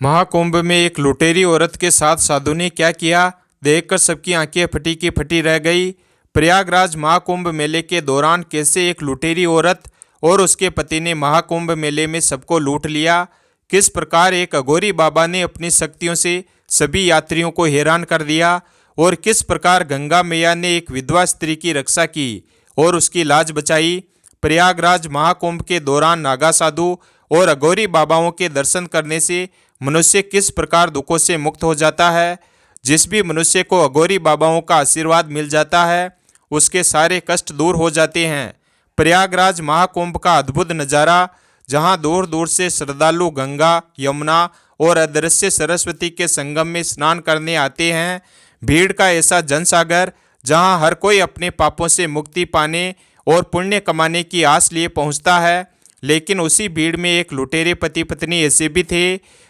महाकुंभ में एक लुटेरी औरत के साथ साधु ने क्या किया, देखकर सबकी आंखें फटी की फटी रह गई। प्रयागराज महाकुंभ मेले के दौरान कैसे एक लुटेरी औरत और उसके पति ने महाकुंभ मेले में सबको लूट लिया। किस प्रकार एक अघोरी बाबा ने अपनी शक्तियों से सभी यात्रियों को हैरान कर दिया और किस प्रकार गंगा मैया ने एक विधवा स्त्री की रक्षा की और उसकी लाज बचाई। प्रयागराज महाकुंभ के दौरान नागा साधु और अघोरी बाबाओं के दर्शन करने से मनुष्य किस प्रकार दुखों से मुक्त हो जाता है। जिस भी मनुष्य को अघोरी बाबाओं का आशीर्वाद मिल जाता है उसके सारे कष्ट दूर हो जाते हैं। प्रयागराज महाकुंभ का अद्भुत नज़ारा, जहां दूर दूर से श्रद्धालु गंगा, यमुना और अदृश्य सरस्वती के संगम में स्नान करने आते हैं। भीड़ का ऐसा जनसागर जहां हर कोई अपने पापों से मुक्ति पाने और पुण्य कमाने की आस लिए पहुंचता है। लेकिन उसी भीड़ में एक लुटेरे पति पत्नी ऐसे भी थे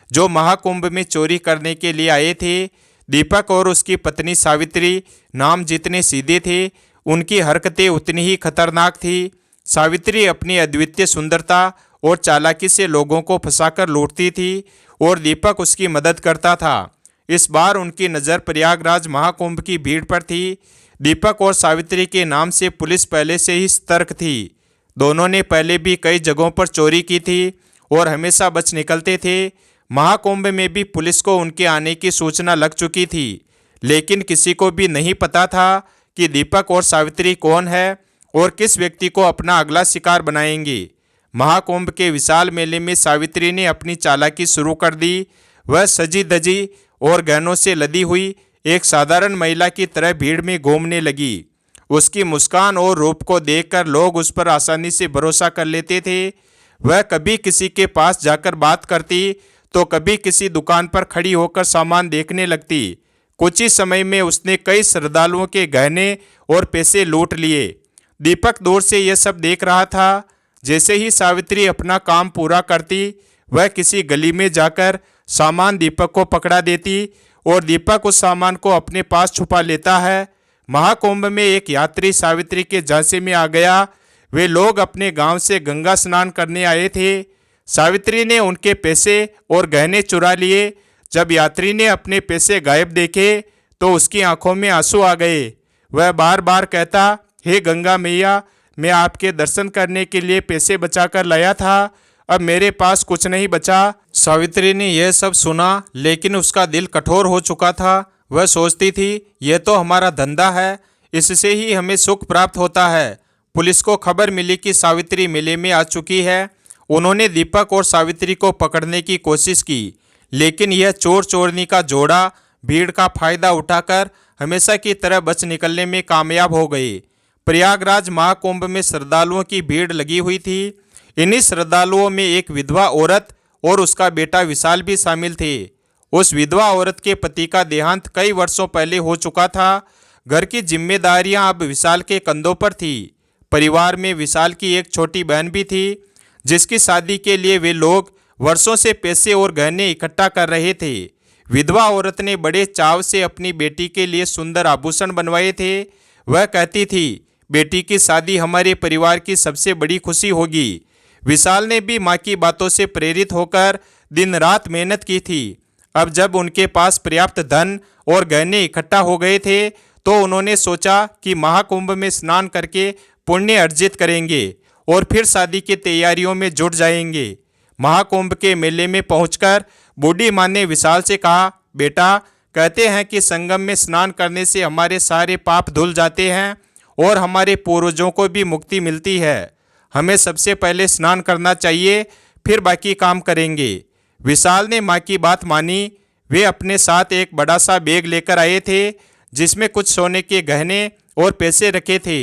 जो महाकुंभ में चोरी करने के लिए आए थे। दीपक और उसकी पत्नी सावित्री नाम जितने सीधे थे, उनकी हरकतें उतनी ही खतरनाक थी। सावित्री अपनी अद्वितीय सुंदरता और चालाकी से लोगों को फंसाकर लूटती थी और दीपक उसकी मदद करता था। इस बार उनकी नज़र प्रयागराज महाकुंभ की भीड़ पर थी। दीपक और सावित्री के नाम से पुलिस पहले से ही सतर्क थी। दोनों ने पहले भी कई जगहों पर चोरी की थी और हमेशा बच निकलते थे। महाकुंभ में भी पुलिस को उनके आने की सूचना लग चुकी थी, लेकिन किसी को भी नहीं पता था कि दीपक और सावित्री कौन है और किस व्यक्ति को अपना अगला शिकार बनाएंगे। महाकुंभ के विशाल मेले में सावित्री ने अपनी चालाकी शुरू कर दी। वह सजी धजी और गहनों से लदी हुई एक साधारण महिला की तरह भीड़ में घूमने लगी। उसकी मुस्कान और रूप को देखकर लोग उस पर आसानी से भरोसा कर लेते थे। वह कभी किसी के पास जाकर बात करती तो कभी किसी दुकान पर खड़ी होकर सामान देखने लगती। कुछ ही समय में उसने कई श्रद्धालुओं के गहने और पैसे लूट लिए। दीपक दूर से यह सब देख रहा था। जैसे ही सावित्री अपना काम पूरा करती, वह किसी गली में जाकर सामान दीपक को पकड़ा देती और दीपक उस सामान को अपने पास छुपा लेता है। महाकुंभ में एक यात्री सावित्री के झांसे में आ गया। वे लोग अपने गांव से गंगा स्नान करने आए थे। सावित्री ने उनके पैसे और गहने चुरा लिए। जब यात्री ने अपने पैसे गायब देखे तो उसकी आंखों में आंसू आ गए। वह बार बार कहता, हे गंगा मैया, मैं आपके दर्शन करने के लिए पैसे बचाकर लाया था, अब मेरे पास कुछ नहीं बचा। सावित्री ने यह सब सुना, लेकिन उसका दिल कठोर हो चुका था। वह सोचती थी, यह तो हमारा धंधा है, इससे ही हमें सुख प्राप्त होता है। पुलिस को खबर मिली कि सावित्री मेले में आ चुकी है। उन्होंने दीपक और सावित्री को पकड़ने की कोशिश की, लेकिन यह चोर चोरनी का जोड़ा भीड़ का फायदा उठाकर हमेशा की तरह बच निकलने में कामयाब हो गए। प्रयागराज महाकुंभ में श्रद्धालुओं की भीड़ लगी हुई थी। इन्हीं श्रद्धालुओं में एक विधवा औरत और उसका बेटा विशाल भी शामिल थे। उस विधवा औरत के पति का देहांत कई वर्षों पहले हो चुका था। घर की जिम्मेदारियां अब विशाल के कंधों पर थी। परिवार में विशाल की एक छोटी बहन भी थी, जिसकी शादी के लिए वे लोग वर्षों से पैसे और गहने इकट्ठा कर रहे थे। विधवा औरत ने बड़े चाव से अपनी बेटी के लिए सुंदर आभूषण बनवाए थे। वह कहती थी, बेटी की शादी हमारे परिवार की सबसे बड़ी खुशी होगी। विशाल ने भी माँ की बातों से प्रेरित होकर दिन रात मेहनत की थी। अब जब उनके पास पर्याप्त धन और गहने इकट्ठा हो गए थे तो उन्होंने सोचा कि महाकुंभ में स्नान करके पुण्य अर्जित करेंगे और फिर शादी की तैयारियों में जुट जाएंगे। महाकुंभ के मेले में पहुंचकर बूढ़ी माँ ने विशाल से कहा, बेटा, कहते हैं कि संगम में स्नान करने से हमारे सारे पाप धुल जाते हैं और हमारे पूर्वजों को भी मुक्ति मिलती है। हमें सबसे पहले स्नान करना चाहिए, फिर बाकी काम करेंगे। विशाल ने माँ की बात मानी। वे अपने साथ एक बड़ा सा बैग लेकर आए थे, जिसमें कुछ सोने के गहने और पैसे रखे थे।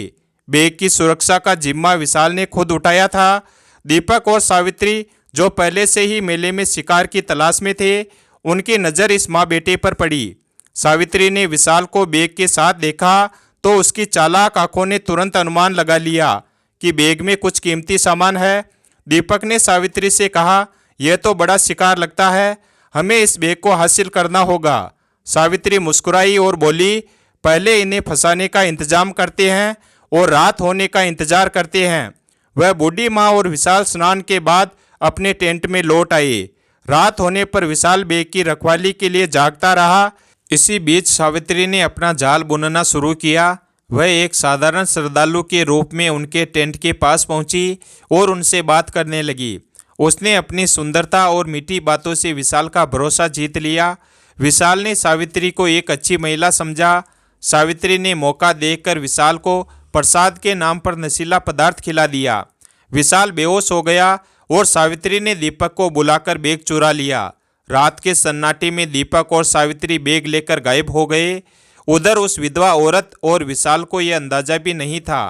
बैग की सुरक्षा का जिम्मा विशाल ने खुद उठाया था। दीपक और सावित्री, जो पहले से ही मेले में शिकार की तलाश में थे, उनकी नज़र इस माँ बेटे पर पड़ी। सावित्री ने विशाल को बैग के साथ देखा तो उसकी चालाक आंखों ने तुरंत अनुमान लगा लिया कि बैग में कुछ कीमती सामान है। दीपक ने सावित्री से कहा, यह तो बड़ा शिकार लगता है, हमें इस बैग को हासिल करना होगा। सावित्री मुस्कुराई और बोली, पहले इन्हें फंसाने का इंतजाम करते हैं और रात होने का इंतजार करते हैं। वह बूढ़ी माँ और विशाल स्नान के बाद अपने टेंट में लौट आए। रात होने पर विशाल बेग की रखवाली के लिए जागता रहा। इसी बीच सावित्री ने अपना जाल बुनना शुरू किया। वह एक साधारण श्रद्धालु के रूप में उनके टेंट के पास पहुंची और उनसे बात करने लगी। उसने अपनी सुंदरता और मीठी बातों से विशाल का भरोसा जीत लिया। विशाल ने सावित्री को एक अच्छी महिला समझा। सावित्री ने मौका देखकर विशाल को प्रसाद के नाम पर नशीला पदार्थ खिला दिया। विशाल बेहोश हो गया और सावित्री ने दीपक को बुलाकर बेग चुरा लिया। रात के सन्नाटे में दीपक और सावित्री बेग लेकर गायब हो गए। उधर उस विधवा औरत और विशाल को यह अंदाजा भी नहीं था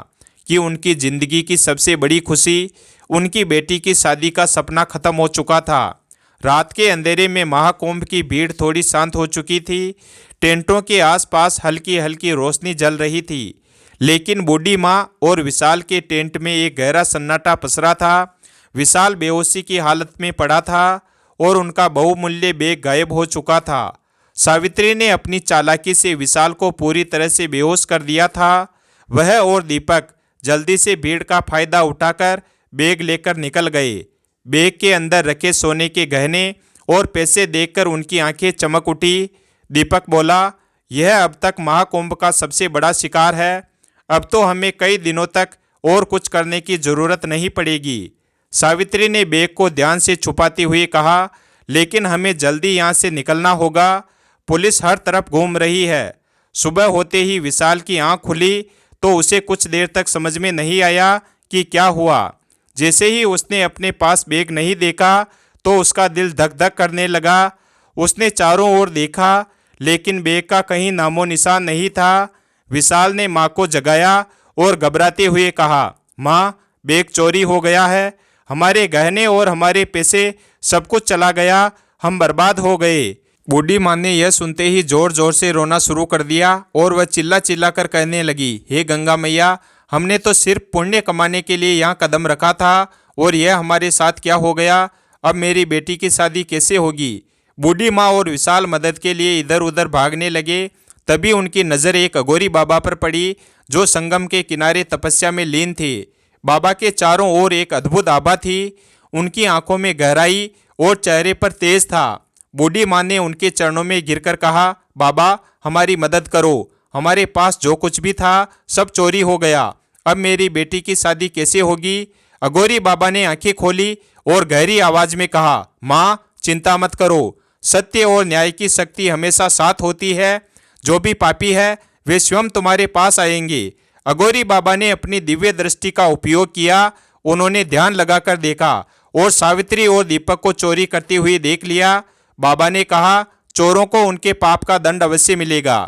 कि उनकी जिंदगी की सबसे बड़ी खुशी, उनकी बेटी की शादी का सपना खत्म हो चुका था। रात के अंधेरे में महाकुंभ की भीड़ थोड़ी शांत हो चुकी थी। टेंटों के आसपास हल्की हल्की रोशनी जल रही थी, लेकिन बूढ़ी माँ और विशाल के टेंट में एक गहरा सन्नाटा पसरा था। विशाल बेहोशी की हालत में पड़ा था और उनका बहुमूल्य बेग गायब हो चुका था। सावित्री ने अपनी चालाकी से विशाल को पूरी तरह से बेहोश कर दिया था। वह और दीपक जल्दी से भीड़ का फायदा उठाकर बेग लेकर निकल गए। बेग के अंदर रखे सोने के गहने और पैसे देखकर उनकी आंखें चमक उठी। दीपक बोला, यह अब तक महाकुंभ का सबसे बड़ा शिकार है। अब तो हमें कई दिनों तक और कुछ करने की जरूरत नहीं पड़ेगी। सावित्री ने बेग को ध्यान से छुपाते हुए कहा, लेकिन हमें जल्दी यहाँ से निकलना होगा। पुलिस हर तरफ घूम रही है। सुबह होते ही विशाल की आंख खुली तो उसे कुछ देर तक समझ में नहीं आया कि क्या हुआ। जैसे ही उसने अपने पास बेग नहीं देखा तो उसका दिल धक धक करने लगा। उसने चारों ओर देखा, लेकिन बेग का कहीं नामो निशान नहीं था। विशाल ने माँ को जगाया और घबराते हुए कहा, माँ, बेग चोरी हो गया है। हमारे गहने और हमारे पैसे सब कुछ चला गया। हम बर्बाद हो गए। बूढ़ी माँ ने यह सुनते ही जोर जोर से रोना शुरू कर दिया और वह चिल्ला चिल्ला कर कहने लगी, हे गंगा मैया, हमने तो सिर्फ पुण्य कमाने के लिए यहाँ कदम रखा था और यह हमारे साथ क्या हो गया। अब मेरी बेटी की शादी कैसे होगी। बूढ़ी माँ और विशाल मदद के लिए इधर उधर भागने लगे। तभी उनकी नज़र एक अघोरी बाबा पर पड़ी जो संगम के किनारे तपस्या में लीन थे। बाबा के चारों ओर एक अद्भुत आभा थी। उनकी आंखों में गहराई और चेहरे पर तेज था। बूढ़ी माँ ने उनके चरणों में गिरकर कहा, बाबा, हमारी मदद करो। हमारे पास जो कुछ भी था सब चोरी हो गया। अब मेरी बेटी की शादी कैसे होगी। अघोरी बाबा ने आंखें खोली और गहरी आवाज में कहा, माँ, चिंता मत करो। सत्य और न्याय की शक्ति हमेशा साथ होती है। जो भी पापी है वे स्वयं तुम्हारे पास आएंगे। अघोरी बाबा ने अपनी दिव्य दृष्टि का उपयोग किया। उन्होंने ध्यान लगाकर देखा और सावित्री और दीपक को चोरी करती हुई देख लिया। बाबा ने कहा, चोरों को उनके पाप का दंड अवश्य मिलेगा।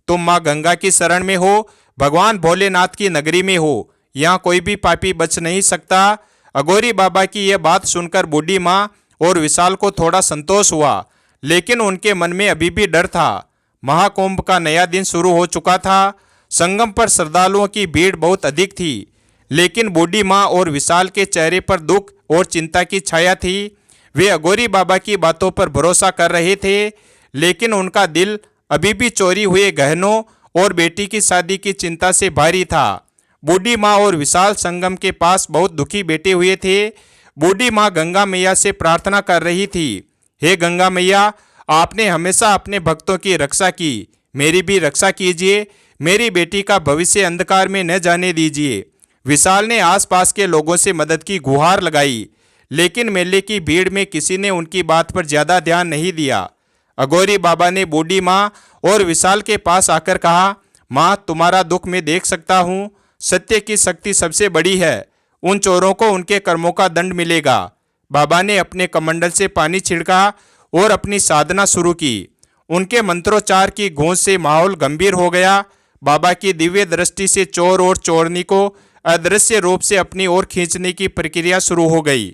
तुम माँ गंगा की शरण में हो, भगवान भोलेनाथ की नगरी में हो। यहाँ कोई भी पापी बच नहीं सकता। अघोरी बाबा की यह बात सुनकर बूढ़ी माँ और विशाल को थोड़ा संतोष हुआ, लेकिन उनके मन में अभी भी डर था। महाकुंभ का नया दिन शुरू हो चुका था। संगम पर श्रद्धालुओं की भीड़ बहुत अधिक थी, लेकिन बूढ़ी माँ और विशाल के चेहरे पर दुख और चिंता की छाया थी। वे अघोरी बाबा की बातों पर भरोसा कर रहे थे, लेकिन उनका दिल अभी भी चोरी हुए गहनों और बेटी की शादी की चिंता से भारी था। बूढ़ी माँ और विशाल संगम के पास बहुत दुखी बैठे हुए थे। बूढ़ी माँ गंगा मैया से प्रार्थना कर रही थी, हे गंगा मैया, आपने हमेशा अपने भक्तों की रक्षा की, मेरी भी रक्षा कीजिए। मेरी बेटी का भविष्य अंधकार में न जाने दीजिए। विशाल ने आसपास के लोगों से मदद की गुहार लगाई, लेकिन मेले की भीड़ में किसी ने उनकी बात पर ज्यादा ध्यान नहीं दिया। अघोरी बाबा ने बूढ़ी माँ और विशाल के पास आकर कहा, माँ, तुम्हारा दुख मैं देख सकता हूँ। सत्य की शक्ति सबसे बड़ी है। उन चोरों को उनके कर्मों का दंड मिलेगा। बाबा ने अपने कमंडल से पानी छिड़का और अपनी साधना शुरू की। उनके मंत्रोच्चार की गूंज से माहौल गंभीर हो गया। बाबा की दिव्य दृष्टि से चोर और चोरनी को अदृश्य रूप से अपनी ओर खींचने की प्रक्रिया शुरू हो गई।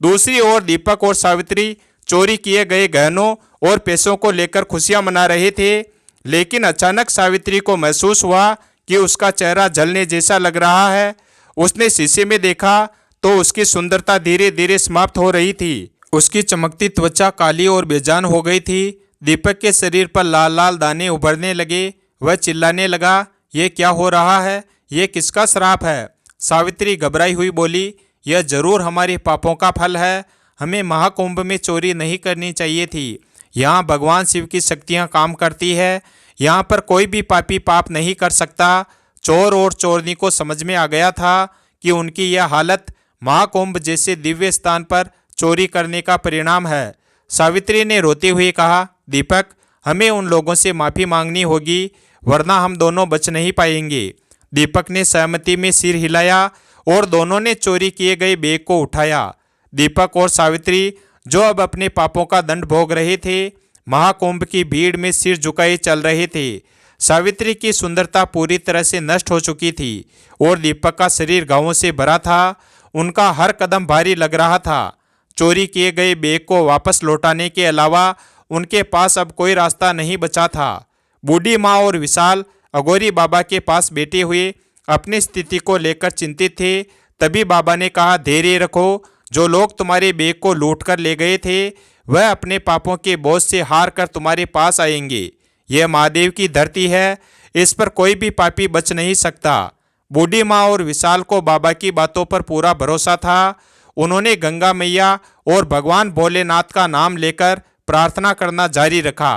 दूसरी ओर दीपक और सावित्री चोरी किए गए गहनों और पैसों को लेकर खुशियां मना रहे थे, लेकिन अचानक सावित्री को महसूस हुआ कि उसका चेहरा जलने जैसा लग रहा है। उसने शीशे में देखा तो उसकी सुंदरता धीरे धीरे समाप्त हो रही थी। उसकी चमकती त्वचा काली और बेजान हो गई थी। दीपक के शरीर पर लाल लाल दाने उभरने लगे। वह चिल्लाने लगा, ये क्या हो रहा है। ये किसका श्राप है। सावित्री घबराई हुई बोली, यह जरूर हमारे पापों का फल है। हमें महाकुंभ में चोरी नहीं करनी चाहिए थी। यहाँ भगवान शिव की शक्तियाँ काम करती है, यहाँ पर कोई भी पापी पाप नहीं कर सकता। चोर और चोरनी को समझ में आ गया था कि उनकी यह हालत महाकुंभ जैसे दिव्य स्थान पर चोरी करने का परिणाम है। सावित्री ने रोते हुए कहा, दीपक, हमें उन लोगों से माफ़ी मांगनी होगी, वरना हम दोनों बच नहीं पाएंगे। दीपक ने सहमति में सिर हिलाया और दोनों ने चोरी किए गए बैग को उठाया। दीपक और सावित्री, जो अब अपने पापों का दंड भोग रहे थे, महाकुंभ की भीड़ में सिर झुकाए चल रहे थे। सावित्री की सुंदरता पूरी तरह से नष्ट हो चुकी थी और दीपक का शरीर घावों से भरा था। उनका हर कदम भारी लग रहा था। चोरी किए गए बैग को वापस लौटाने के अलावा उनके पास अब कोई रास्ता नहीं बचा था। बूढ़ी माँ और विशाल अघोरी बाबा के पास बैठे हुए अपनी स्थिति को लेकर चिंतित थे। तभी बाबा ने कहा, धैर्य रखो, जो लोग तुम्हारे बैग को लूट कर ले गए थे वह अपने पापों के बोझ से हार कर तुम्हारे पास आएंगे। यह महादेव की धरती है, इस पर कोई भी पापी बच नहीं सकता। बूढ़ी माँ और विशाल को बाबा की बातों पर पूरा भरोसा था। उन्होंने गंगा मैया और भगवान भोलेनाथ का नाम लेकर प्रार्थना करना जारी रखा।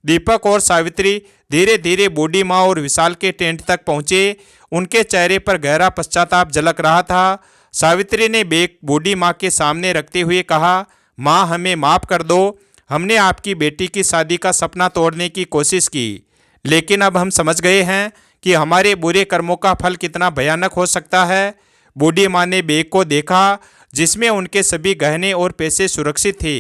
दीपक और सावित्री धीरे धीरे बूढ़ी माँ और विशाल के टेंट तक पहुँचे। उनके चेहरे पर गहरा पश्चाताप झलक रहा था। सावित्री ने बैग बूढ़ी माँ के सामने रखते हुए कहा, माँ, हमें माफ़ कर दो। हमने आपकी बेटी की शादी का सपना तोड़ने की कोशिश की, लेकिन अब हम समझ गए हैं कि हमारे बुरे कर्मों का फल कितना भयानक हो सकता है। बूढ़ी माँ ने बैग को देखा, जिसमें उनके सभी गहने और पैसे सुरक्षित थे।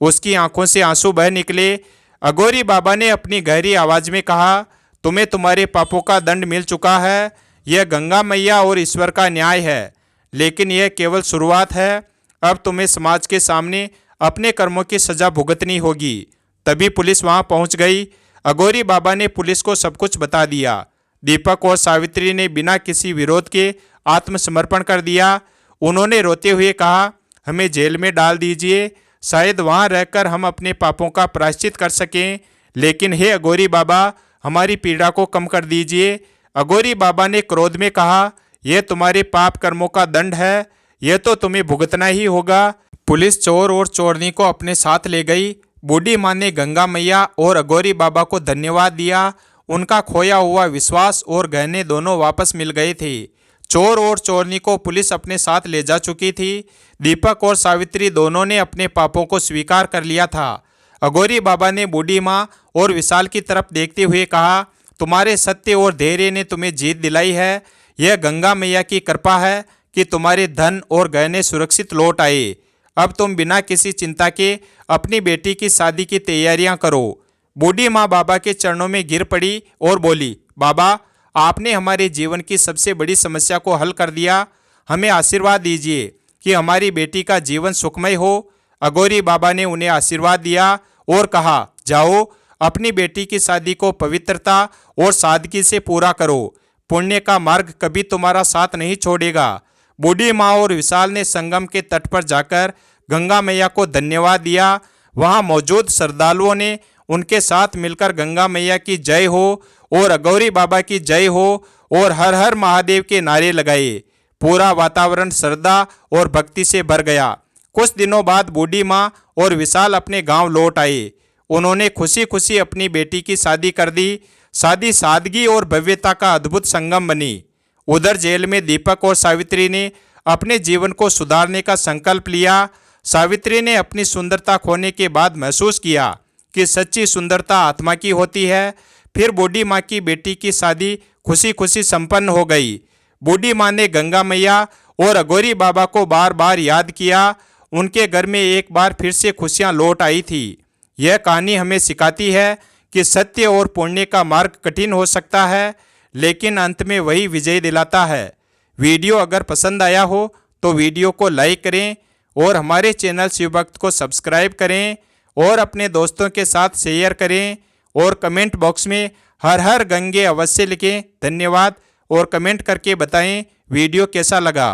उसकी आंखों से आंसू बह निकले। अघोरी बाबा ने अपनी गहरी आवाज़ में कहा, तुम्हें तुम्हारे पापों का दंड मिल चुका है। यह गंगा मैया और ईश्वर का न्याय है, लेकिन यह केवल शुरुआत है। अब तुम्हें समाज के सामने अपने कर्मों की सज़ा भुगतनी होगी। तभी पुलिस वहां पहुंच गई। अघोरी बाबा ने पुलिस को सब कुछ बता दिया। दीपक और सावित्री ने बिना किसी विरोध के आत्मसमर्पण कर दिया। उन्होंने रोते हुए कहा, हमें जेल में डाल दीजिए, शायद वहां रहकर हम अपने पापों का प्रायश्चित कर सकें, लेकिन हे अघोरी बाबा, हमारी पीड़ा को कम कर दीजिए। अघोरी बाबा ने क्रोध में कहा, यह तुम्हारे पाप कर्मों का दंड है, यह तो तुम्हें भुगतना ही होगा। पुलिस चोर और चोरनी को अपने साथ ले गई। बूढ़ी माँ ने गंगा मैया और अघोरी बाबा को धन्यवाद दिया। उनका खोया हुआ विश्वास और गहने दोनों वापस मिल गए थे। चोर और चोरनी को पुलिस अपने साथ ले जा चुकी थी। दीपक और सावित्री दोनों ने अपने पापों को स्वीकार कर लिया था। अघोरी बाबा ने बूढ़ी माँ और विशाल की तरफ देखते हुए कहा, तुम्हारे सत्य और धैर्य ने तुम्हें जीत दिलाई है। यह गंगा मैया की कृपा है कि तुम्हारे धन और गहने सुरक्षित लौट आए। अब तुम बिना किसी चिंता के अपनी बेटी की शादी की तैयारियां करो। बूढ़ी माँ बाबा के चरणों में गिर पड़ी और बोली, बाबा, आपने हमारे जीवन की सबसे बड़ी समस्या को हल कर दिया। हमें आशीर्वाद दीजिए कि हमारी बेटी का जीवन सुखमय हो। अघोरी बाबा ने उन्हें आशीर्वाद दिया और कहा, जाओ, अपनी बेटी की शादी को पवित्रता और सादगी से पूरा करो। पुण्य का मार्ग कभी तुम्हारा साथ नहीं छोड़ेगा। बूढ़ी माँ और विशाल ने संगम के तट पर जाकर गंगा मैया को धन्यवाद दिया। वहां मौजूद श्रद्धालुओं ने उनके साथ मिलकर गंगा मैया की जय हो और अघोरी बाबा की जय हो और हर हर महादेव के नारे लगाए। पूरा वातावरण श्रद्धा और भक्ति से भर गया। कुछ दिनों बाद बूढ़ी माँ और विशाल अपने गांव लौट आए। उन्होंने खुशी खुशी अपनी बेटी की शादी कर दी। शादी सादगी और भव्यता का अद्भुत संगम बनी। उधर जेल में दीपक और सावित्री ने अपने जीवन को सुधारने का संकल्प लिया। सावित्री ने अपनी सुंदरता खोने के बाद महसूस किया कि सच्ची सुंदरता आत्मा की होती है। फिर बूढ़ी माँ की बेटी की शादी खुशी खुशी संपन्न हो गई। बूढ़ी माँ ने गंगा मैया और अघोरी बाबा को बार बार याद किया। उनके घर में एक बार फिर से खुशियाँ लौट आई थी। यह कहानी हमें सिखाती है कि सत्य और पुण्य का मार्ग कठिन हो सकता है, लेकिन अंत में वही विजय दिलाता है। वीडियो अगर पसंद आया हो तो वीडियो को लाइक करें और हमारे चैनल शिवभक्त को सब्सक्राइब करें और अपने दोस्तों के साथ शेयर करें और कमेंट बॉक्स में हर हर गंगे अवश्य लिखें। धन्यवाद और कमेंट करके बताएं वीडियो कैसा लगा।